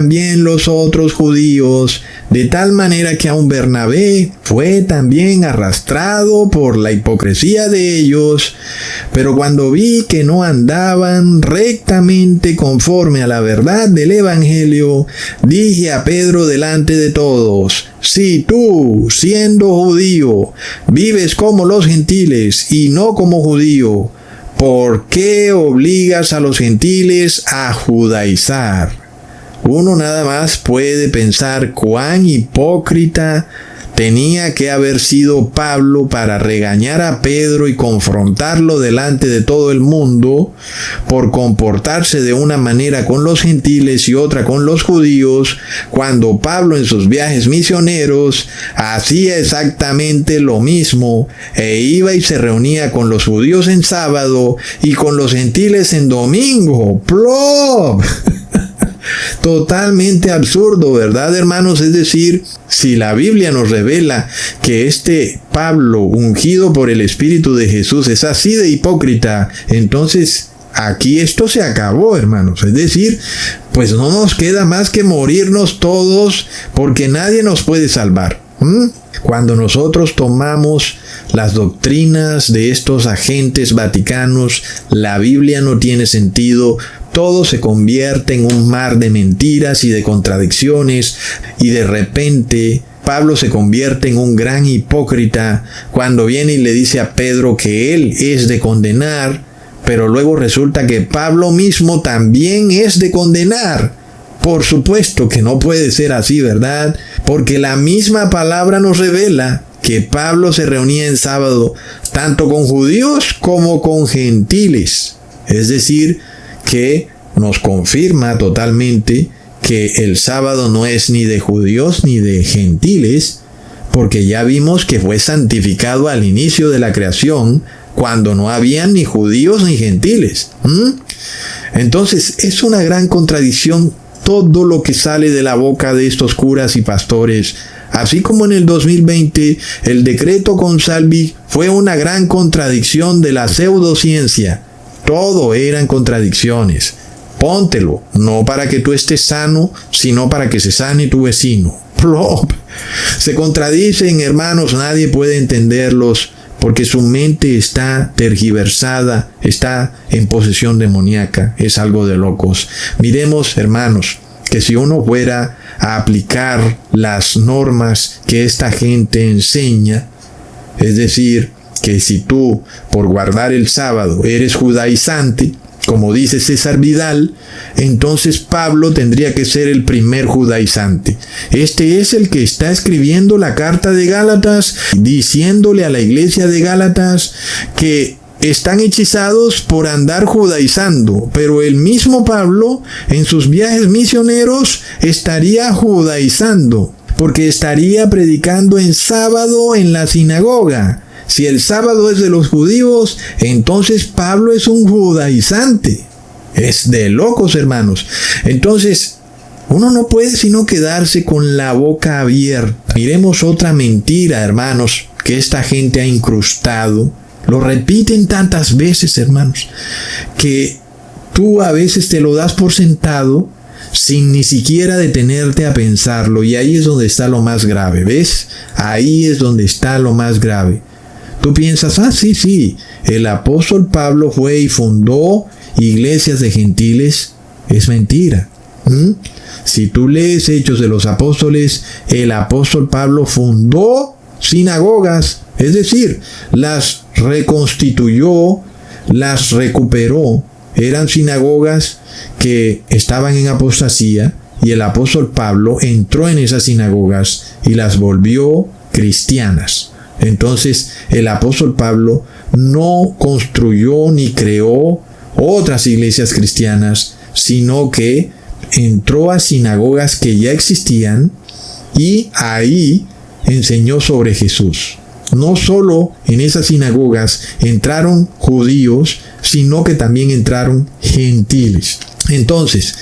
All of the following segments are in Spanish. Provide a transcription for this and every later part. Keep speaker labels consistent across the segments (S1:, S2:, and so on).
S1: también los otros judíos, de tal manera que aun Bernabé fue también arrastrado por la hipocresía de ellos. Pero cuando vi que no andaban rectamente conforme a la verdad del Evangelio, dije a Pedro delante de todos: si tú, siendo judío, vives como los gentiles y no como judío, ¿por qué obligas a los gentiles a judaizar? Uno nada más puede pensar cuán hipócrita tenía que haber sido Pablo para regañar a Pedro y confrontarlo delante de todo el mundo por comportarse de una manera con los gentiles y otra con los judíos, cuando Pablo en sus viajes misioneros hacía exactamente lo mismo e iba y se reunía con los judíos en sábado y con los gentiles en domingo. ¡Plop! Totalmente absurdo, ¿verdad, hermanos? Es decir, si la Biblia nos revela que este Pablo, ungido por el Espíritu de Jesús, es así de hipócrita, entonces aquí esto se acabó, hermanos. Es decir, pues no nos queda más que morirnos todos, porque nadie nos puede salvar. Cuando nosotros tomamos las doctrinas de estos agentes vaticanos, la Biblia no tiene sentido. Todo se convierte en un mar de mentiras y de contradicciones, y de repente Pablo se convierte en un gran hipócrita cuando viene y le dice a Pedro que él es de condenar, pero luego resulta que Pablo mismo también es de condenar. Por supuesto que no puede ser así, ¿verdad? Porque la misma palabra nos revela que Pablo se reunía en sábado tanto con judíos como con gentiles. Es decir, que nos confirma totalmente que el sábado no es ni de judíos ni de gentiles, porque ya vimos que fue santificado al inicio de la creación, cuando no habían ni judíos ni gentiles. Entonces es una gran contradicción todo lo que sale de la boca de estos curas y pastores. Así como en el 2020 el decreto Consalvi fue una gran contradicción de la pseudociencia. Todo eran contradicciones. Póntelo, no para que tú estés sano, sino para que se sane tu vecino. ¡Plop! Se contradicen, hermanos, nadie puede entenderlos, porque su mente está tergiversada, está en posesión demoníaca, es algo de locos. Miremos, hermanos, que si uno fuera a aplicar las normas que esta gente enseña, es decir, que si tú, por guardar el sábado, eres judaizante, como dice César Vidal, entonces Pablo tendría que ser el primer judaizante. Este es el que está escribiendo la carta de Gálatas, diciéndole a la iglesia de Gálatas que están hechizados por andar judaizando, pero el mismo Pablo, en sus viajes misioneros, estaría judaizando, porque estaría predicando en sábado en la sinagoga. Si el sábado es de los judíos, entonces Pablo es un judaizante. Es de locos, hermanos. Entonces, uno no puede sino quedarse con la boca abierta. Miremos otra mentira, hermanos, que esta gente ha incrustado. Lo repiten tantas veces, hermanos, que tú a veces te lo das por sentado sin ni siquiera detenerte a pensarlo. Y ahí es donde está lo más grave, ¿ves? Ahí es donde está lo más grave. Tú piensas, sí, el apóstol Pablo fue y fundó iglesias de gentiles. Es mentira. Si tú lees Hechos de los Apóstoles, el apóstol Pablo fundó sinagogas, es decir, las reconstituyó, las recuperó. Eran sinagogas que estaban en apostasía, y el apóstol Pablo entró en esas sinagogas y las volvió cristianas. Entonces, el apóstol Pablo no construyó ni creó otras iglesias cristianas, sino que entró a sinagogas que ya existían y ahí enseñó sobre Jesús. No solo en esas sinagogas entraron judíos, sino que también entraron gentiles. Entonces,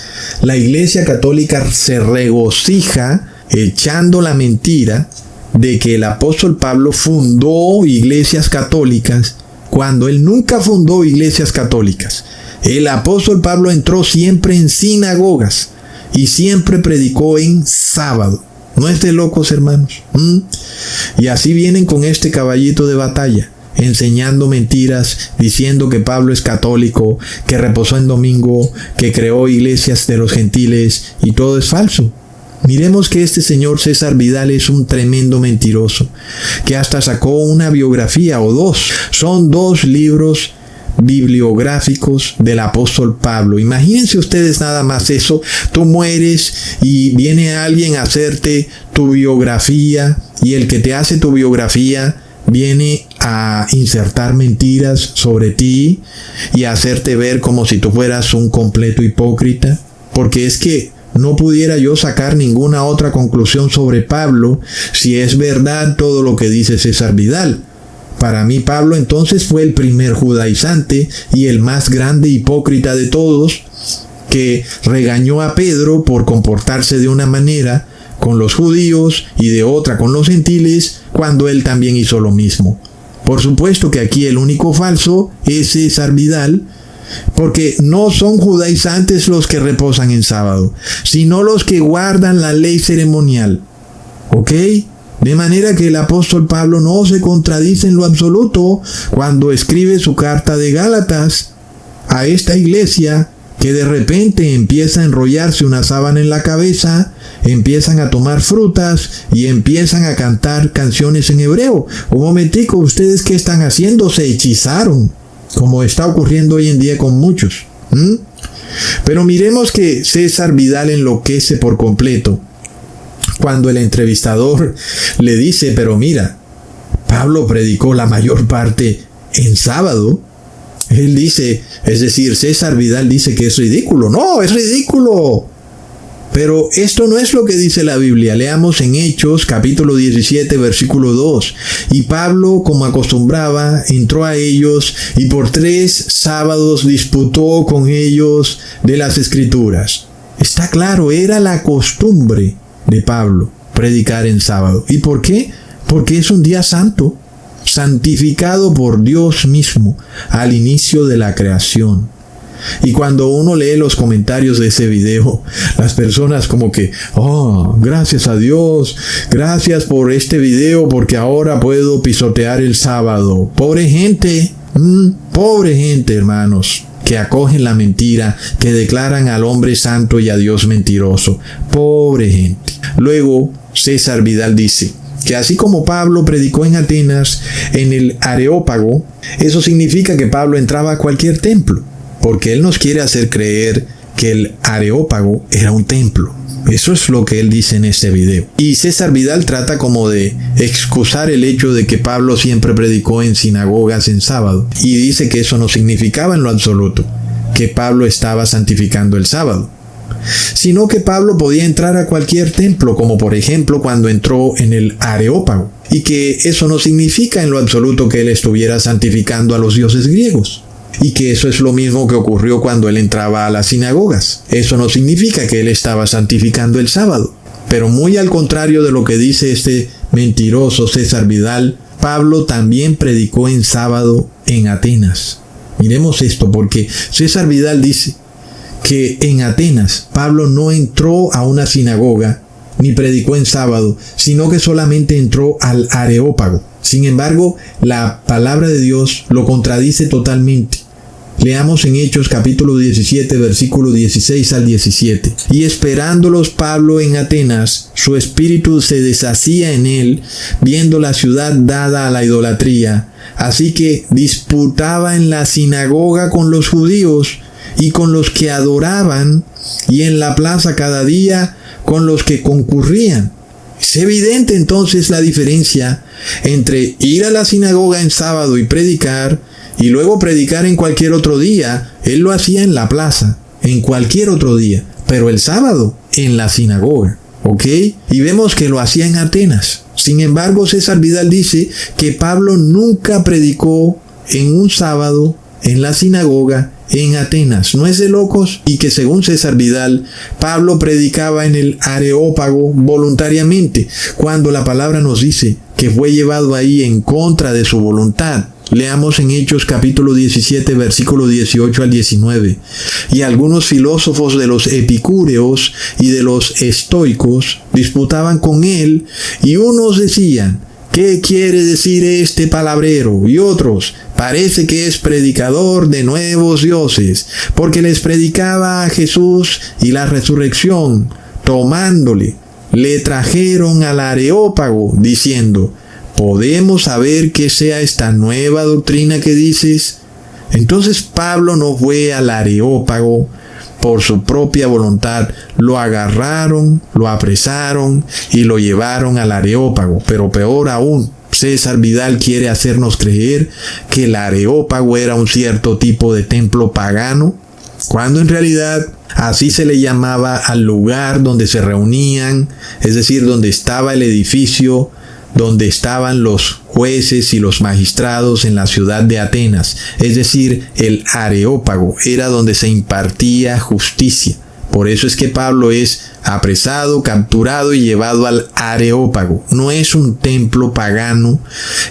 S1: la Iglesia Católica se regocija echando la mentira de que el apóstol Pablo fundó iglesias católicas, cuando él nunca fundó iglesias católicas. El apóstol Pablo entró siempre en sinagogas. y siempre predicó en sábado. ¿No es de locos, hermanos? Y así vienen con este caballito de batalla, enseñando mentiras, diciendo que Pablo es católico, que reposó en domingo, que creó iglesias de los gentiles, y todo es falso. Miremos que este señor César Vidal es un tremendo mentiroso, que hasta sacó una biografía o dos. Son 2 libros bibliográficos del apóstol Pablo. Imagínense ustedes nada más eso. Tú mueres y viene alguien a hacerte tu biografía, y el que te hace tu biografía viene a insertar mentiras sobre ti y a hacerte ver como si tú fueras un completo hipócrita. Porque es que no pudiera yo sacar ninguna otra conclusión sobre Pablo si es verdad todo lo que dice César Vidal. Para mí Pablo entonces fue el primer judaizante y el más grande hipócrita de todos, que regañó a Pedro por comportarse de una manera con los judíos y de otra con los gentiles, cuando él también hizo lo mismo. Por supuesto que aquí el único falso es César Vidal, porque no son judaizantes los que reposan en sábado, sino los que guardan la ley ceremonial. ¿Ok? De manera que el apóstol Pablo no se contradice en lo absoluto cuando escribe su carta de Gálatas a esta iglesia, que de repente empieza a enrollarse una sábana en la cabeza, empiezan a tomar frutas y empiezan a cantar canciones en hebreo. Un momentico, ¿ustedes qué están haciendo? Se hechizaron, como está ocurriendo hoy en día con muchos. Pero miremos que César Vidal enloquece por completo cuando el entrevistador le dice: pero mira, Pablo predicó la mayor parte en sábado. Él dice, es decir, César Vidal dice que es ridículo. No, es ridículo. Pero esto no es lo que dice la Biblia. Leamos en Hechos, capítulo 17, versículo 2. Y Pablo, como acostumbraba, entró a ellos y por 3 sábados disputó con ellos de las Escrituras. Está claro, era la costumbre de Pablo predicar en sábado. ¿Y por qué? Porque es un día santo, santificado por Dios mismo al inicio de la creación. Y cuando uno lee los comentarios de ese video, las personas como que, gracias a Dios, gracias por este video porque ahora puedo pisotear el sábado. Pobre gente, hermanos, que acogen la mentira, que declaran al hombre santo y a Dios mentiroso. Pobre gente. Luego, César Vidal dice que así como Pablo predicó en Atenas, en el Areópago, eso significa que Pablo entraba a cualquier templo, porque él nos quiere hacer creer que el Areópago era un templo. Eso es lo que él dice en este video. Y César Vidal trata como de excusar el hecho de que Pablo siempre predicó en sinagogas en sábado, y dice que eso no significaba en lo absoluto que Pablo estaba santificando el sábado, sino que Pablo podía entrar a cualquier templo, como por ejemplo cuando entró en el Areópago, y que eso no significa en lo absoluto que él estuviera santificando a los dioses griegos, y que eso es lo mismo que ocurrió cuando él entraba a las sinagogas. Eso no significa que él estaba santificando el sábado, pero muy al contrario de lo que dice este mentiroso César Vidal, Pablo también predicó en sábado en Atenas. Miremos esto, porque César Vidal dice que en Atenas Pablo no entró a una sinagoga ni predicó en sábado, sino que solamente entró al Areópago. Sin embargo, la palabra de Dios lo contradice totalmente. Leamos en Hechos capítulo 17, versículo 16 al 17. Y esperándolos Pablo en Atenas, su espíritu se deshacía en él, viendo la ciudad dada a la idolatría. Así que disputaba en la sinagoga con los judíos y con los que adoraban, y en la plaza cada día con los que concurrían. Es evidente entonces la diferencia entre ir a la sinagoga en sábado y predicar, y luego predicar en cualquier otro día. Él lo hacía en la plaza, en cualquier otro día, pero el sábado en la sinagoga. ¿Ok? Y vemos que lo hacía en Atenas. Sin embargo, César Vidal dice que Pablo nunca predicó en un sábado en la sinagoga en Atenas. ¿No es de locos? Y que según César Vidal, Pablo predicaba en el Areópago voluntariamente, cuando la palabra nos dice que fue llevado ahí en contra de su voluntad. Leamos en Hechos capítulo 17, versículo 18 al 19. Y algunos filósofos de los epicúreos y de los estoicos disputaban con él, y unos decían: ¿qué quiere decir este palabrero? Y otros: parece que es predicador de nuevos dioses, porque les predicaba a Jesús y la resurrección. Tomándole, le trajeron al Areópago, diciendo: ¿podemos saber qué sea esta nueva doctrina que dices? Entonces Pablo no fue al Areópago por su propia voluntad. Lo agarraron, lo apresaron y lo llevaron al Areópago. Pero peor aún, César Vidal quiere hacernos creer que el Areópago era un cierto tipo de templo pagano, cuando en realidad así se le llamaba al lugar donde se reunían, es decir, donde estaba el edificio, donde estaban los jueces y los magistrados en la ciudad de Atenas. Es decir, el Areópago era donde se impartía justicia. Por eso es que Pablo es apresado, capturado y llevado al Areópago. No es un templo pagano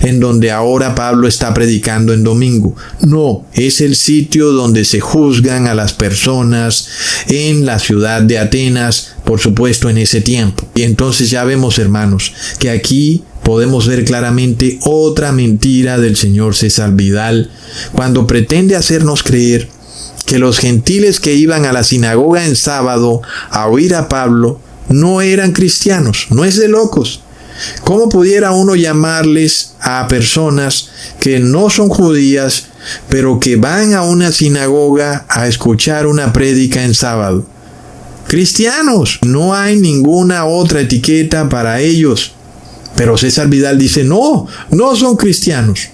S1: en donde ahora Pablo está predicando en domingo. No, es el sitio donde se juzgan a las personas en la ciudad de Atenas, por supuesto en ese tiempo. Y entonces ya vemos, hermanos, que aquí podemos ver claramente otra mentira del señor César Vidal cuando pretende hacernos creer que los gentiles que iban a la sinagoga en sábado a oír a Pablo no eran cristianos. No es de locos. ¿Cómo pudiera uno llamarles a personas que no son judías, pero que van a una sinagoga a escuchar una prédica en sábado? Cristianos. No hay ninguna otra etiqueta para ellos. Pero César Vidal dice: no son cristianos.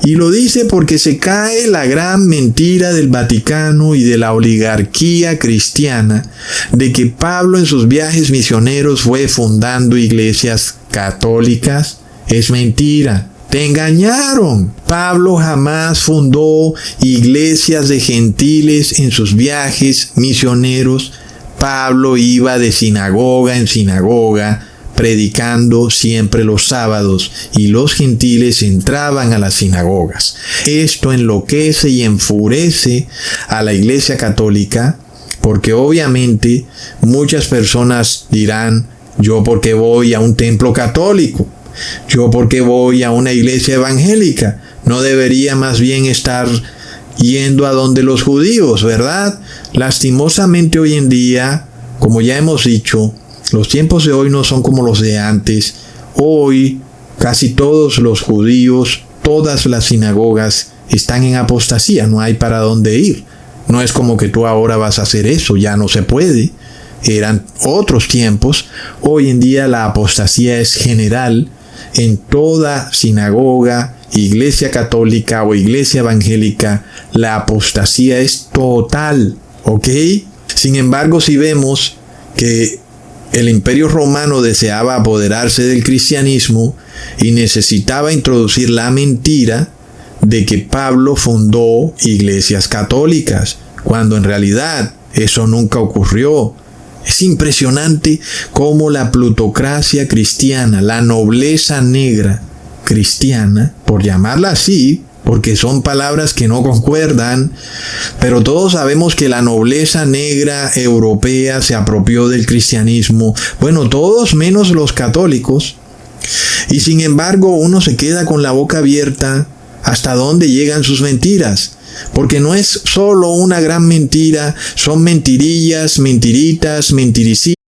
S1: Y lo dice porque se cae la gran mentira del Vaticano y de la oligarquía cristiana de que Pablo en sus viajes misioneros fue fundando iglesias católicas. Es mentira. Te engañaron. Pablo jamás fundó iglesias de gentiles en sus viajes misioneros. Pablo iba de sinagoga en sinagoga, predicando siempre los sábados, y los gentiles entraban a las sinagogas. Esto enloquece y enfurece a la Iglesia Católica, porque obviamente muchas personas dirán: ¿yo por qué voy a un templo católico? ¿Yo por qué voy a una iglesia evangélica? ¿No debería más bien estar yendo a donde los judíos, verdad? Lastimosamente hoy en día, como ya hemos dicho, los tiempos de hoy no son como los de antes. Hoy casi todos los judíos, todas las sinagogas están en apostasía, no hay para dónde ir. No es como que tú ahora vas a hacer eso, ya no se puede. Eran otros tiempos. Hoy en día la apostasía es general en toda sinagoga, iglesia católica o iglesia evangélica. La apostasía es total, ¿ok? Sin embargo, si vemos que el Imperio Romano deseaba apoderarse del cristianismo y necesitaba introducir la mentira de que Pablo fundó iglesias católicas, cuando en realidad eso nunca ocurrió. Es impresionante cómo la plutocracia cristiana, la nobleza negra cristiana, por llamarla así, porque son palabras que no concuerdan, pero todos sabemos que la nobleza negra europea se apropió del cristianismo. Bueno, todos menos los católicos. Y sin embargo, uno se queda con la boca abierta hasta dónde llegan sus mentiras. Porque no es solo una gran mentira, son mentirillas, mentiritas, mentiricitas.